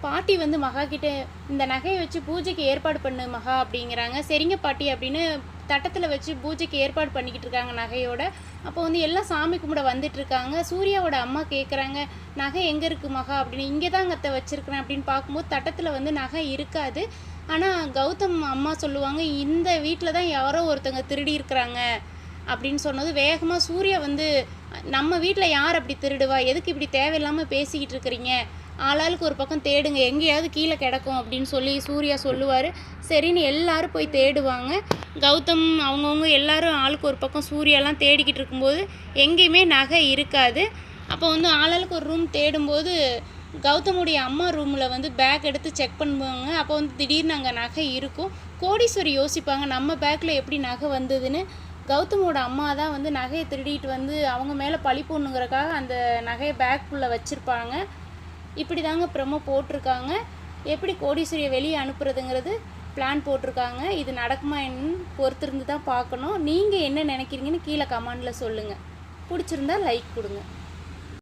பாட்டி வந்து மகா கிட்ட இந்த நகையை வச்சு பூஜைக்கு ஏற்பாடு பண்ணு மகா அப்படிங்கிறாங்க. சரிங்க பாட்டி அப்படின்னு தட்டத்தில் வச்சு பூஜைக்கு ஏற்பாடு பண்ணிக்கிட்டு இருக்காங்க நகையோட. அப்போ வந்து எல்லாம் சாமி கும்பிட வந்துட்டுருக்காங்க. சூர்யாவோட அம்மா கேட்குறாங்க, நகை எங்கே இருக்குது மகா அப்படின்னு. இங்கே தான் அத்தை வச்சுருக்கிறேன் அப்படின்னு பார்க்கும்போது தட்டத்தில் வந்து நகை இருக்காது. ஆனால் கௌதம் அம்மா சொல்லுவாங்க, இந்த வீட்டில் தான் யாரோ ஒருத்தங்க திருடி இருக்கிறாங்க அப்படின்னு சொன்னது வேகமாக சூர்யா வந்து, நம்ம வீட்டில் யார் அப்படி திருடுவா, எதுக்கு இப்படி தேவையில்லாமல் பேசிக்கிட்டு இருக்கிறீங்க, ஆளாளுக்கு ஒரு பக்கம் தேடுங்க, எங்கேயாவது கீழே கிடக்கும் அப்படின்னு சொல்லி சூர்யா சொல்லுவார். சரின்னு எல்லாரும் போய் தேடுவாங்க. கௌதம் அவங்கவுங்க எல்லாரும் ஆளுக்கு ஒரு பக்கம் சூர்யாலாம் தேடிக்கிட்டு இருக்கும்போது எங்கேயுமே நகை இருக்காது. அப்போ வந்து ஆளாளுக்கு ஒரு ரூம் தேடும்போது கௌதமுடைய அம்மா ரூமில் வந்து பேக் எடுத்து செக் பண்ணுவாங்க. அப்போ வந்து திடீர்னு அங்கே நகை இருக்கும். கோடீஸ்வரி யோசிப்பாங்க, நம்ம பேக்கில் எப்படி நகை வந்ததுன்னு. கௌதமோட அம்மா தான் வந்து நகையை திருடிட்டு வந்து அவங்க மேலே பழி போடணுங்கிறக்காக அந்த நகையை பேக்குள்ளே வச்சுருப்பாங்க. இப்படி தாங்க ப்ரமோ போட்டிருக்காங்க. எப்படி கோடீஸ்வரியை வெளியே அனுப்புறதுங்கிறது பிளான் போட்டிருக்காங்க. இது நடக்குமா என்னன்னு பொறுத்திருந்து தான் பார்க்கணும். நீங்கள் என்ன நினைக்கிறீங்கன்னு கீழே கமெண்டில் சொல்லுங்கள். பிடிச்சிருந்தா லைக் கொடுங்க.